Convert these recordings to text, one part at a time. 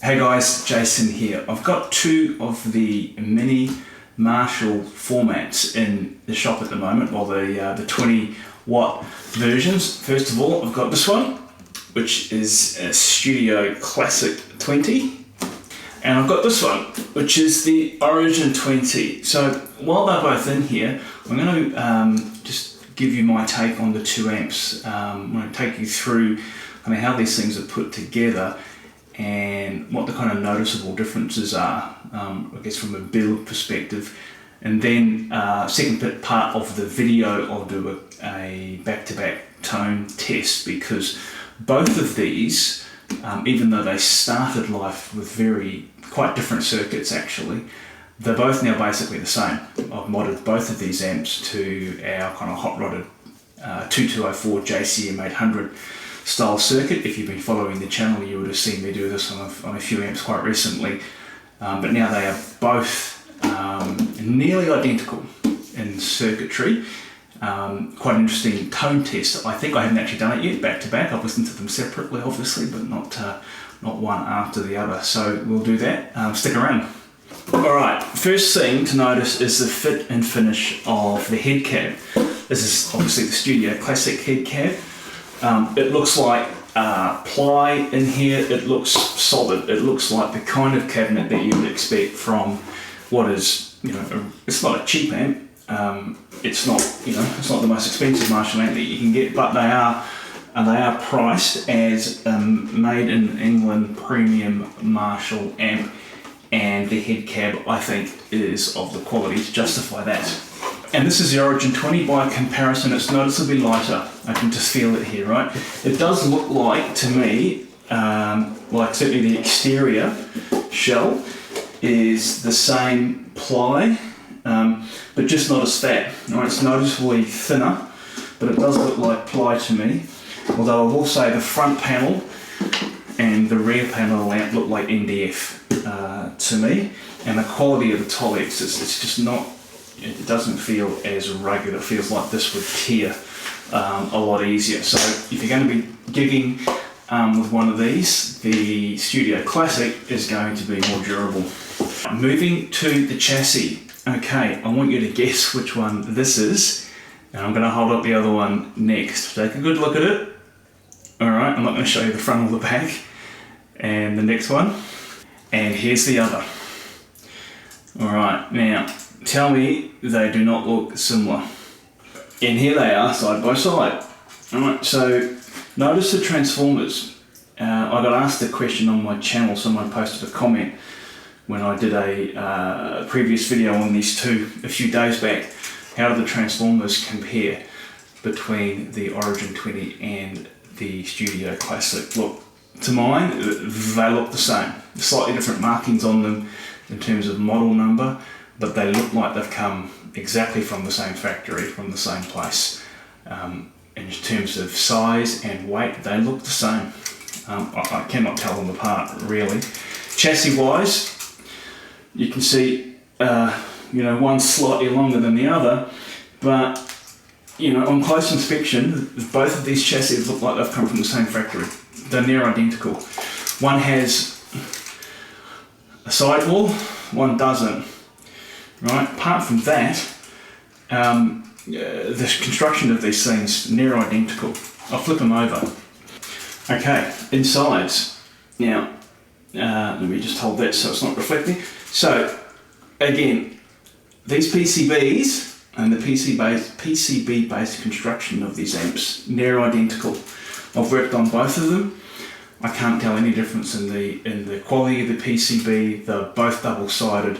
Hey guys, Jason here. I've got two of the mini Marshall formats in the shop at the moment, well the 20 watt versions. First of all, I've got this one, which is a Studio Classic 20, and I've got this one, which is the Origin 20. So while they're both in here, I'm going to just give you my take on the two amps. I'm going to take you through kind of how these things are put together and what the kind of noticeable differences are, I guess from a build perspective. And then second part of the video, I'll do a back-to-back tone test, because both of these, even though they started life with quite different circuits actually, they're both now basically the same. I've modded both of these amps to our kind of hot-rodded 2204 JCM 800 style circuit. If you've been following the channel, you would have seen me do this on a few amps quite recently, but now they are both nearly identical in circuitry. Quite an interesting tone test. I think I haven't actually done it yet back to back. I've listened to them separately obviously, but not one after the other, so we'll do that. Stick around. Alright, first thing to notice is the fit and finish of the head cab. This is obviously the Studio Classic head cab. It looks like ply in here. It looks solid. It looks like the kind of cabinet that you would expect from what is, it's not a cheap amp. It's not, it's not the most expensive Marshall amp that you can get, but they are priced as made in England premium Marshall amp, and the head cab I think is of the quality to justify that. And this is the Origin 20. By comparison, it's noticeably lighter. I can just feel it here, right? It does look like, to me, like certainly the exterior shell is the same ply, but just not as fat. Right? It's noticeably thinner, but it does look like ply to me. Although I will say the front panel and the rear panel of the lamp look like MDF to me, and the quality of the Tolex, it's just not. It doesn't feel as rugged. It feels like this would tear a lot easier. So if you're going to be gigging with one of these, the Studio Classic is going to be more durable. Moving to the chassis. Okay, I want you to guess which one this is, and I'm going to hold up the other one next. Take a good look at it. Alright, I'm not going to show you the front or the back. And the next one. And here's the other. Alright, now tell me they do not look similar. And here they are, side by side. Alright, so notice the transformers. I got asked a question on my channel. Someone posted a comment when I did a previous video on these two a few days back. How do the transformers compare between the Origin 20 and the Studio Classic? Look, to mine, they look the same. Slightly different markings on them in terms of model number, but they look like they've come exactly from the same factory, from the same place. In terms of size and weight, they look the same. I cannot tell them apart, really. Chassis-wise, you can see, one's slightly longer than the other, but, on close inspection, both of these chassis look like they've come from the same factory. They're near identical. One has a sidewall, one doesn't. Right. Apart from that, the construction of these things near identical. I'll flip them over. Okay, insides. Now, let me just hold that so it's not reflecting. So, again, these PCBs and the PCB-based construction of these amps near identical. I've worked on both of them. I can't tell any difference in the quality of the PCB. They're both double-sided.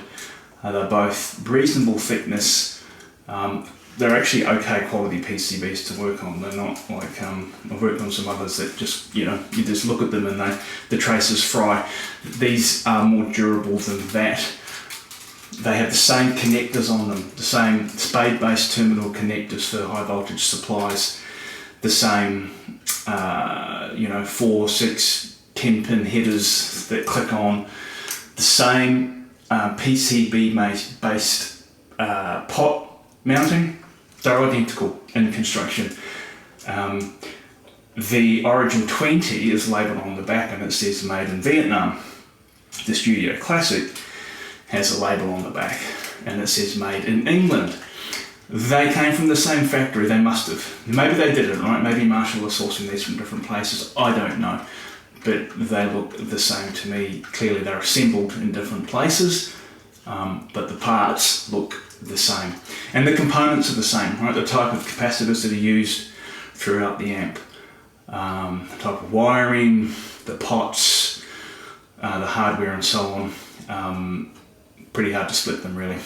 They're both reasonable thickness. They're actually okay quality PCBs to work on. They're not like, I've worked on some others that just, you just look at them and the traces fry. These are more durable than that. They have the same connectors on them, the same spade-based terminal connectors for high voltage supplies, the same, 4, 6, 10 pin headers that click on, the same PCB-based pot mounting. They're identical in construction. The Origin 20 is labelled on the back and it says made in Vietnam. The Studio Classic has a label on the back and it says made in England. They came from the same factory, they must have. Maybe they didn't, right? Maybe Marshall was sourcing these from different places, I don't know. But they look the same to me. Clearly they're assembled in different places, but the parts look the same. And the components are the same, right? The type of capacitors that are used throughout the amp, the type of wiring, the pots, the hardware and so on. Pretty hard to split them really.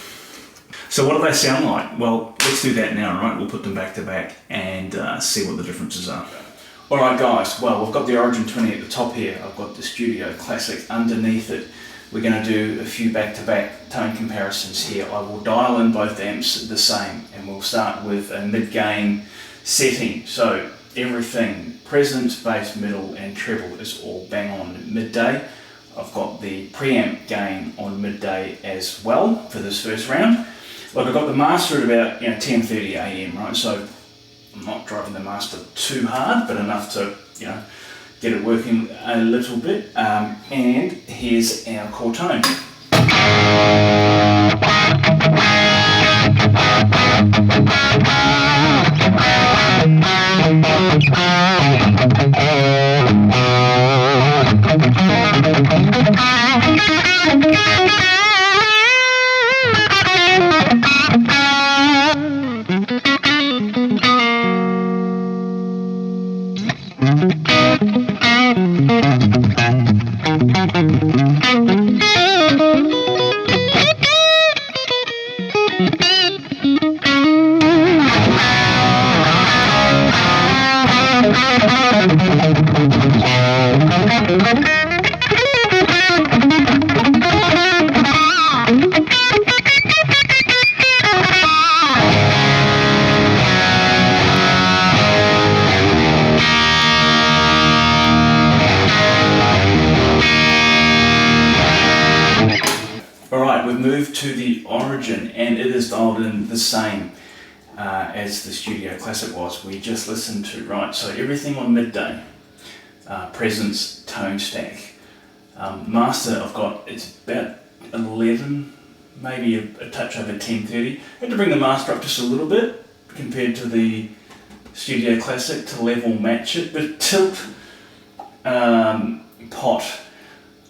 So what do they sound like? Well, let's do that now, right? We'll put them back to back and see what the differences are. Alright guys, well we've got the Origin 20 at the top here, I've got the Studio Classic underneath it. We're going to do a few back-to-back tone comparisons here. I will dial in both amps the same and we'll start with a mid-gain setting. So everything, presence, bass, middle and treble is all bang on midday. I've got the preamp gain on midday as well for this first round. Look, I've got the master at about 10:30 AM, right? So I'm not driving the master too hard, but enough to get it working a little bit. And here's our core tone. Moved to the Origin and it is dialed in the same as the Studio Classic was. We just listened to, right, so everything on midday, presence, tone stack. Master I've got, it's about 11, maybe a touch over 10:30. Had to bring the master up just a little bit compared to the Studio Classic to level match it, but tilt pot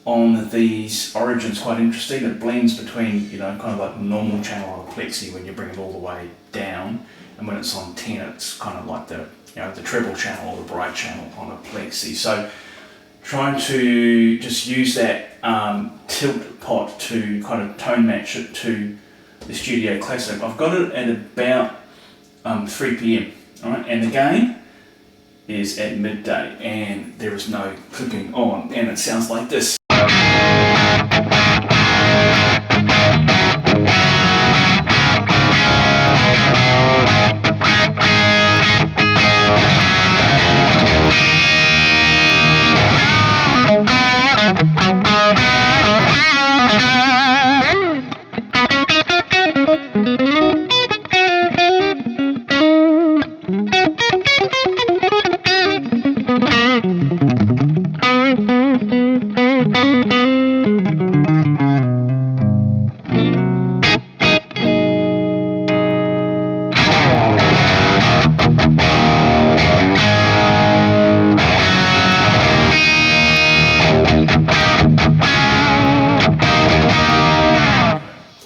on these Origins quite interesting. It blends between, kind of like normal channel on a plexi when you bring it all the way down, and when it's on 10 it's kind of like the the treble channel or the bright channel on a plexi. So trying to just use that tilt pot to kind of tone match it to the Studio Classic. I've got it at about 3 PM, alright, and the gain is at midday and there is no clipping on and it sounds like this.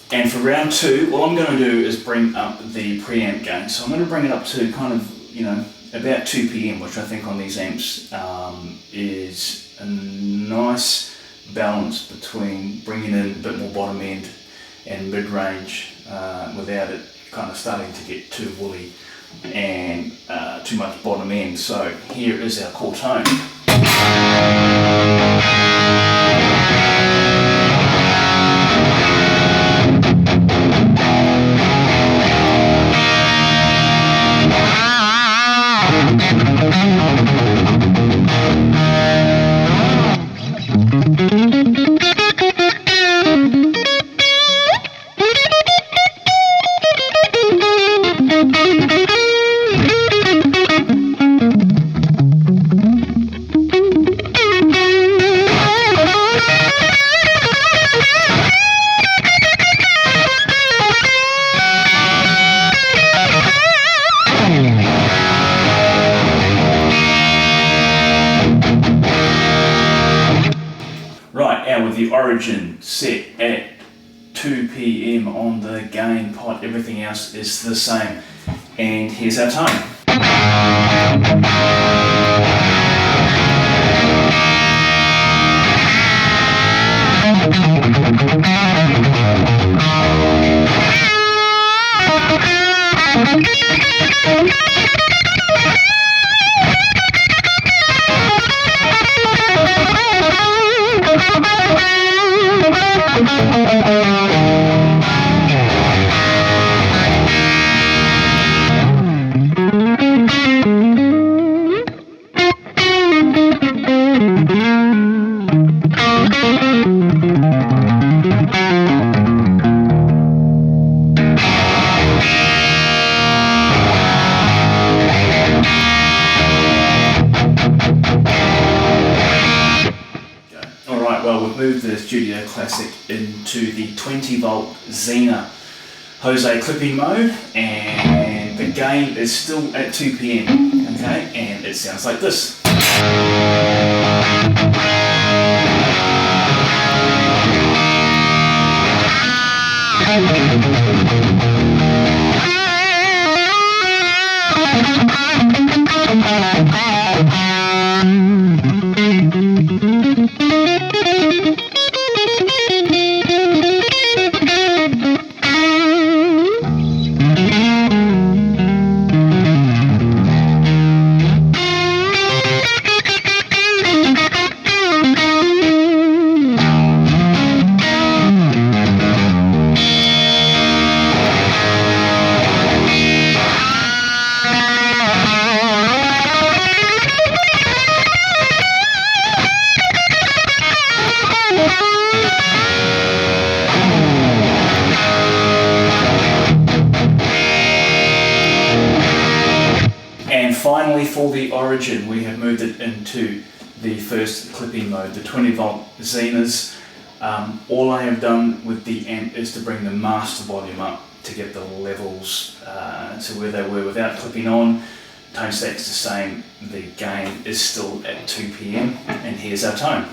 And for round two, all I'm going to do is bring up the preamp gain. So I'm going to bring it up to kind of, about 2 PM, which I think on these amps is a nice balance between bringing in a bit more bottom end and mid-range without it kind of starting to get too woolly and too much bottom end. So here is our core tone. Alright, and with the Origin set at 2 PM on the gain pot, everything else is the same. And here's our tone. Well, we've moved the Studio Classic into the 20-volt Zener José clipping mode, and the gain is still at 2 PM, okay, and it sounds like this. Finally, for the Origin, we have moved it into the first clipping mode, the 20-volt Zeners. All I have done with the amp is to bring the master volume up to get the levels to where they were without clipping on. Tone stack's the same, the gain is still at 2 PM, and here's our tone.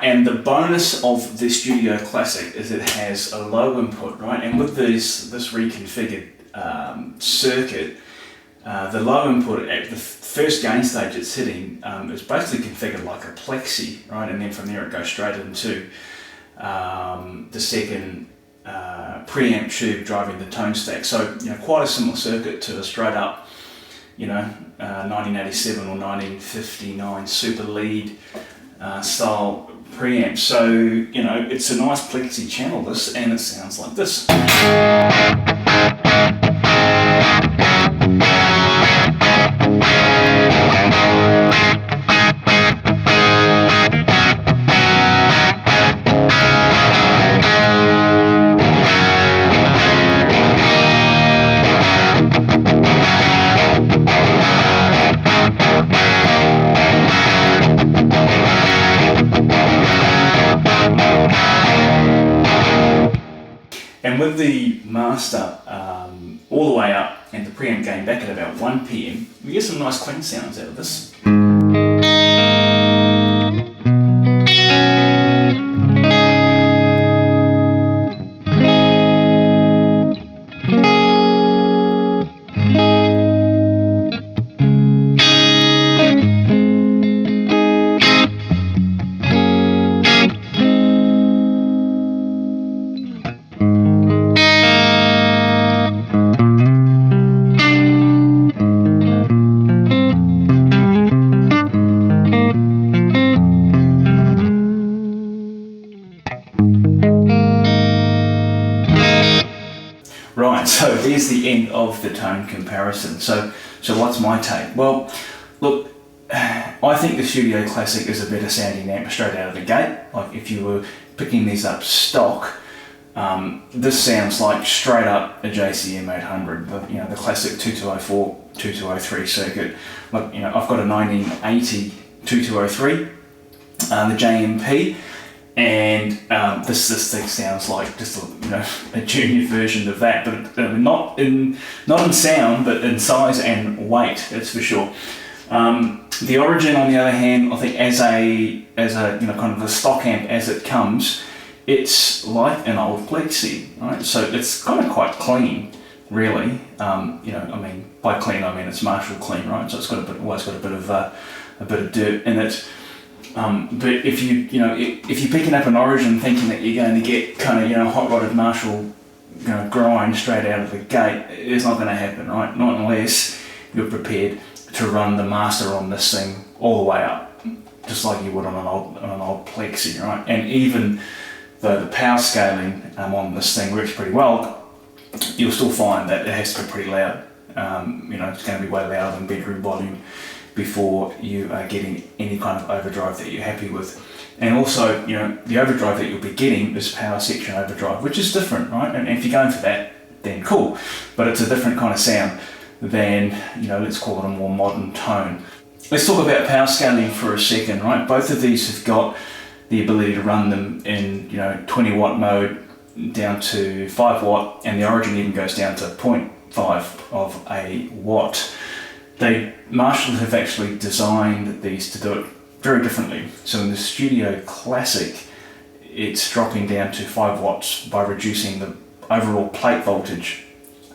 And the bonus of the Studio Classic is it has a low input, right? And with this reconfigured circuit, the low input at the first gain stage it's hitting is basically configured like a plexi, right? And then from there it goes straight into the second preamp tube driving the tone stack. So, you know, quite a similar circuit to a straight up, 1987 or 1959 super lead style preamp. So, it's a nice plexi channel this, and it sounds like this. And with the master all the way up and the preamp gain back at about 1 PM, we get some nice clean sounds out of this. there's the end of the tone comparison. So what's my take? Well, look, I think the Studio Classic is a better sounding amp straight out of the gate. Like if you were picking these up stock, this sounds like straight up a JCM 800, the classic 2204, 2203 circuit. Like, I've got a 1980 2203, the JMP, and this thing sounds like just a junior version of that, but not in sound, but in size and weight, that's for sure. The Origin, on the other hand, I think as a kind of a stock amp as it comes, it's like an old Plexi, right? So it's kind of quite clean, really. By clean I mean it's Marshall clean, right? So it's always got a bit of dirt in it. But if you're picking up an Origin thinking that you're going to get kind of hot rodded Marshall grind straight out of the gate, it's not going to happen, right? Not unless you're prepared to run the master on this thing all the way up, just like you would on an old Plexi, right? And even though the power scaling on this thing works pretty well, you'll still find that it has to be pretty loud. It's going to be way louder than bedroom volume before you are getting any kind of overdrive that you're happy with. And also, the overdrive that you'll be getting is power section overdrive, which is different, right? And if you're going for that, then cool. But it's a different kind of sound than, let's call it a more modern tone. Let's talk about power scaling for a second, right? Both of these have got the ability to run them in 20 watt mode down to 5 watt, and the Origin even goes down to 0.5 of a watt. Marshall have actually designed these to do it very differently. So in the Studio Classic, it's dropping down to 5 watts by reducing the overall plate voltage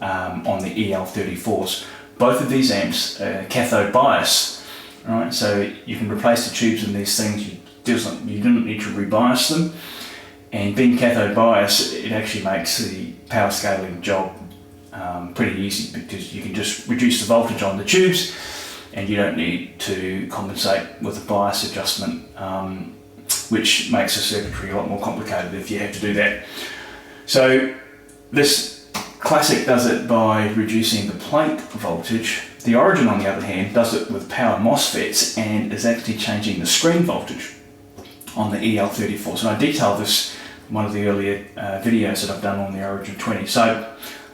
on the EL34s. Both of these amps are cathode bias, right? So you can replace the tubes in these things. You didn't need to rebias them, and being cathode bias, it actually makes the power scaling job pretty easy, because you can just reduce the voltage on the tubes and you don't need to compensate with a bias adjustment, which makes the circuitry a lot more complicated if you have to do that. So this Classic does it by reducing the plate voltage. The Origin, on the other hand, does it with power MOSFETs and is actually changing the screen voltage on the EL34. So I detailed this in one of the earlier videos that I've done on the Origin 20. So,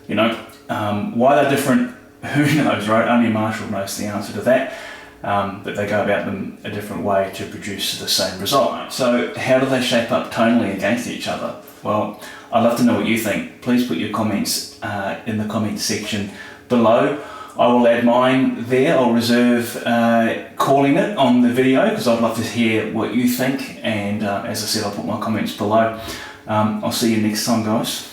why they're different, who knows, right? Only Marshall knows the answer to that. But they go about them a different way to produce the same result. So how do they shape up tonally against each other? Well, I'd love to know what you think. Please put your comments in the comment section below. I will add mine there. I'll reserve calling it on the video, because I'd love to hear what you think, and as I said, I'll put my comments below. I'll see you next time, guys.